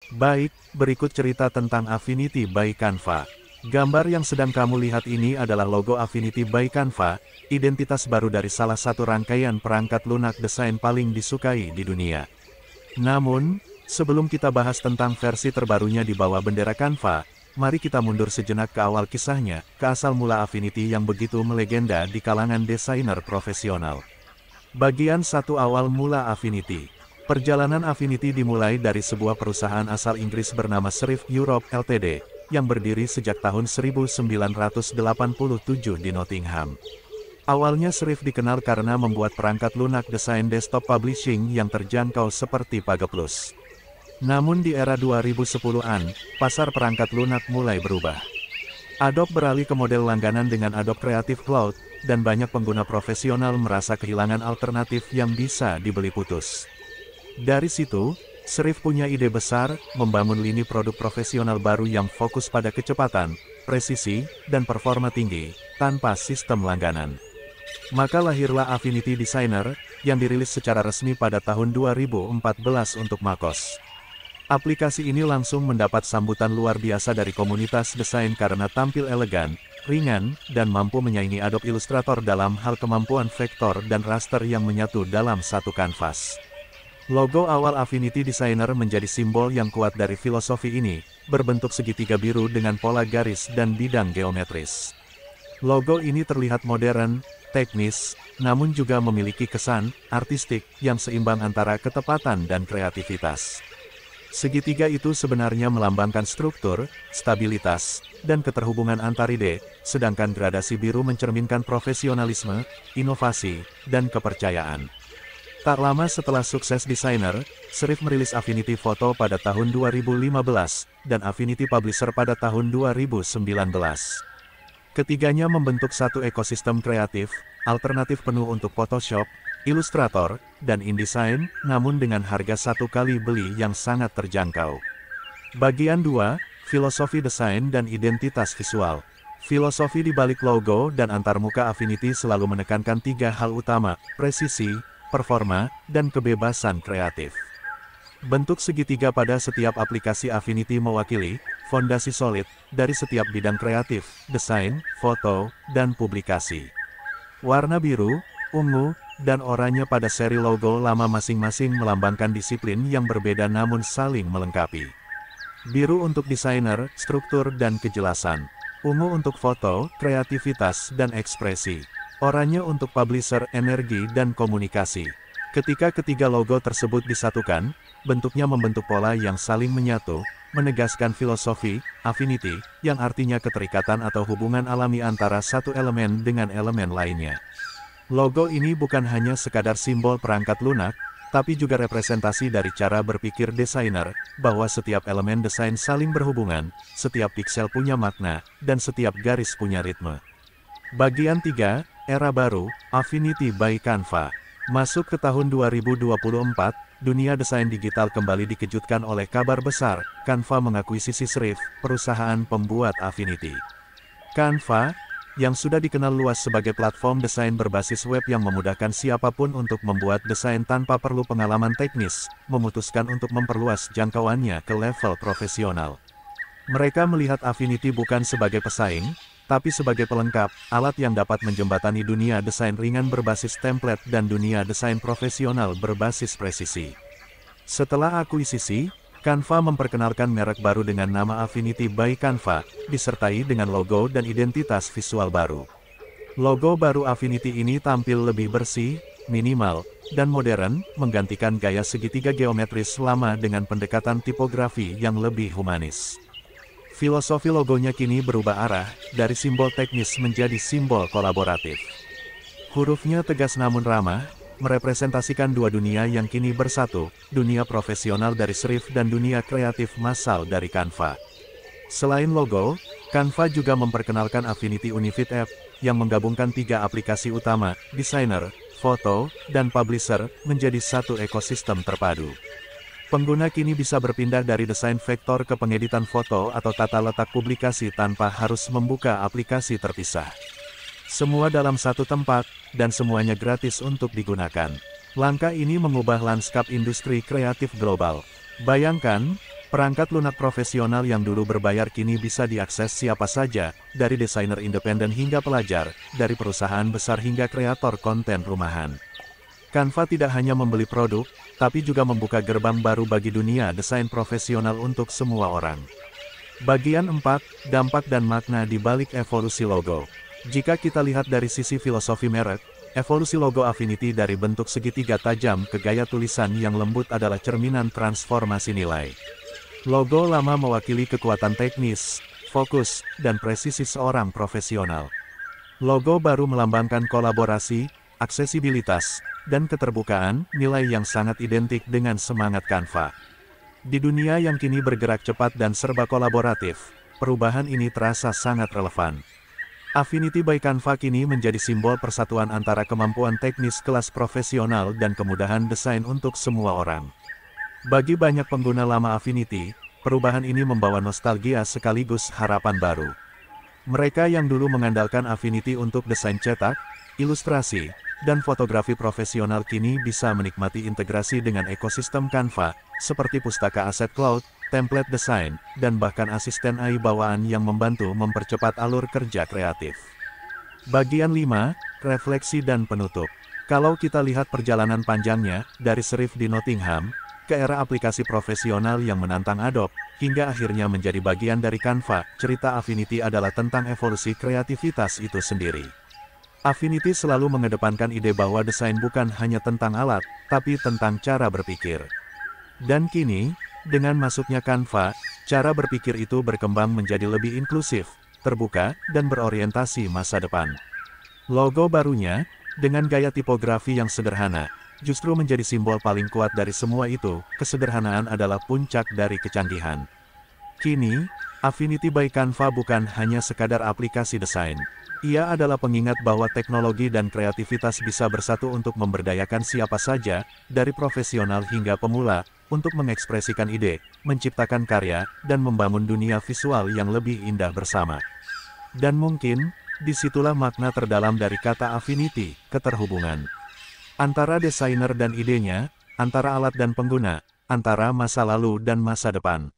Baik, berikut cerita tentang Affinity by Canva. Gambar yang sedang kamu lihat ini adalah logo Affinity by Canva, identitas baru dari salah satu rangkaian perangkat lunak desain paling disukai di dunia. Namun, sebelum kita bahas tentang versi terbarunya di bawah bendera Canva, mari kita mundur sejenak ke awal kisahnya, ke asal mula Affinity yang begitu melegenda di kalangan desainer profesional. Bagian 1 awal mula Affinity. Perjalanan Affinity dimulai dari sebuah perusahaan asal Inggris bernama Serif Europe Ltd, yang berdiri sejak tahun 1987 di Nottingham. Awalnya Serif dikenal karena membuat perangkat lunak desain desktop publishing yang terjangkau seperti Page Plus. Namun di era 2010-an, pasar perangkat lunak mulai berubah. Adobe beralih ke model langganan dengan Adobe Creative Cloud, dan banyak pengguna profesional merasa kehilangan alternatif yang bisa dibeli putus. Dari situ, Serif punya ide besar, membangun lini produk profesional baru yang fokus pada kecepatan, presisi, dan performa tinggi, tanpa sistem langganan. Maka lahirlah Affinity Designer, yang dirilis secara resmi pada tahun 2014 untuk macOS. Aplikasi ini langsung mendapat sambutan luar biasa dari komunitas desain karena tampil elegan, ringan, dan mampu menyaingi Adobe Illustrator dalam hal kemampuan vektor dan raster yang menyatu dalam satu kanvas. Logo awal Affinity Designer menjadi simbol yang kuat dari filosofi ini, berbentuk segitiga biru dengan pola garis dan bidang geometris. Logo ini terlihat modern, teknis, namun juga memiliki kesan artistik yang seimbang antara ketepatan dan kreativitas. Segitiga itu sebenarnya melambangkan struktur, stabilitas, dan keterhubungan antar ide, sedangkan gradasi biru mencerminkan profesionalisme, inovasi, dan kepercayaan. Tak lama setelah sukses desainer, Serif merilis Affinity Photo pada tahun 2015, dan Affinity Publisher pada tahun 2019. Ketiganya membentuk satu ekosistem kreatif, alternatif penuh untuk Photoshop, Illustrator, dan InDesign, namun dengan harga satu kali beli yang sangat terjangkau. Bagian 2, Filosofi Desain dan Identitas Visual. Filosofi di balik logo dan antarmuka Affinity selalu menekankan 3 hal utama, presisi, performa, dan kebebasan kreatif. Bentuk segitiga pada setiap aplikasi Affinity mewakili fondasi solid dari setiap bidang kreatif, desain, foto, dan publikasi. Warna biru, ungu, dan oranye pada seri logo lama masing-masing melambangkan disiplin yang berbeda namun saling melengkapi. Biru untuk desainer, struktur dan kejelasan. Ungu untuk foto, kreativitas dan ekspresi. Oranye untuk publisher, energi dan komunikasi. Ketika ketiga logo tersebut disatukan, bentuknya membentuk pola yang saling menyatu, menegaskan filosofi Affinity, yang artinya keterikatan atau hubungan alami antara satu elemen dengan elemen lainnya. Logo ini bukan hanya sekadar simbol perangkat lunak, tapi juga representasi dari cara berpikir desainer, bahwa setiap elemen desain saling berhubungan, setiap piksel punya makna, dan setiap garis punya ritme. Bagian 3, Era Baru, Affinity by Canva. Masuk ke tahun 2024, dunia desain digital kembali dikejutkan oleh kabar besar, Canva mengakuisisi Serif, perusahaan pembuat Affinity. Canva, yang sudah dikenal luas sebagai platform desain berbasis web yang memudahkan siapapun untuk membuat desain tanpa perlu pengalaman teknis, memutuskan untuk memperluas jangkauannya ke level profesional. Mereka melihat Affinity bukan sebagai pesaing, tapi sebagai pelengkap, alat yang dapat menjembatani dunia desain ringan berbasis template dan dunia desain profesional berbasis presisi. Setelah akuisisi, Canva memperkenalkan merek baru dengan nama Affinity by Canva, disertai dengan logo dan identitas visual baru. Logo baru Affinity ini tampil lebih bersih, minimal, dan modern, menggantikan gaya segitiga geometris lama dengan pendekatan tipografi yang lebih humanis. Filosofi logonya kini berubah arah, dari simbol teknis menjadi simbol kolaboratif. Hurufnya tegas namun ramah, merepresentasikan dua dunia yang kini bersatu, dunia profesional dari Serif dan dunia kreatif massal dari Canva. Selain logo, Canva juga memperkenalkan Affinity Unified App, yang menggabungkan 3 aplikasi utama, Designer, Foto, dan Publisher, menjadi satu ekosistem terpadu. Pengguna kini bisa berpindah dari desain vektor ke pengeditan foto atau tata letak publikasi tanpa harus membuka aplikasi terpisah. Semua dalam satu tempat, dan semuanya gratis untuk digunakan. Langkah ini mengubah lanskap industri kreatif global. Bayangkan, Perangkat lunak profesional yang dulu berbayar kini bisa diakses siapa saja, dari desainer independen hingga pelajar, dari perusahaan besar hingga kreator konten rumahan. Canva tidak hanya membeli produk, tapi juga membuka gerbang baru bagi dunia desain profesional untuk semua orang. Bagian 4, dampak dan makna di balik evolusi logo. Jika kita lihat dari sisi filosofi merek, evolusi logo Affinity dari bentuk segitiga tajam ke gaya tulisan yang lembut adalah cerminan transformasi nilai. Logo lama mewakili kekuatan teknis, fokus, dan presisi seorang profesional. Logo baru melambangkan kolaborasi, aksesibilitas, dan keterbukaan, nilai yang sangat identik dengan semangat Canva. Di dunia yang kini bergerak cepat dan serba kolaboratif, perubahan ini terasa sangat relevan. Affinity by Canva kini menjadi simbol persatuan antara kemampuan teknis kelas profesional dan kemudahan desain untuk semua orang. Bagi banyak pengguna lama Affinity, perubahan ini membawa nostalgia sekaligus harapan baru. Mereka yang dulu mengandalkan Affinity untuk desain cetak, ilustrasi, dan fotografi profesional kini bisa menikmati integrasi dengan ekosistem Canva, seperti pustaka aset cloud, template desain, dan bahkan asisten AI bawaan yang membantu mempercepat alur kerja kreatif. Bagian 5, refleksi dan penutup. Kalau kita lihat perjalanan panjangnya, dari serif di Nottingham, ke era aplikasi profesional yang menantang Adobe, hingga akhirnya menjadi bagian dari Canva, cerita Affinity adalah tentang evolusi kreativitas itu sendiri. Affinity selalu mengedepankan ide bahwa desain bukan hanya tentang alat, tapi tentang cara berpikir. Dan kini, dengan masuknya Canva, cara berpikir itu berkembang menjadi lebih inklusif, terbuka, dan berorientasi masa depan. Logo barunya, dengan gaya tipografi yang sederhana, justru menjadi simbol paling kuat dari semua itu. Kesederhanaan adalah puncak dari kecanggihan. Kini, Affinity by Canva bukan hanya sekadar aplikasi desain. Ia adalah pengingat bahwa teknologi dan kreativitas bisa bersatu untuk memberdayakan siapa saja, dari profesional hingga pemula, untuk mengekspresikan ide, menciptakan karya, dan membangun dunia visual yang lebih indah bersama. Dan mungkin, disitulah makna terdalam dari kata Affinity, keterhubungan. Antara desainer dan idenya, antara alat dan pengguna, antara masa lalu dan masa depan.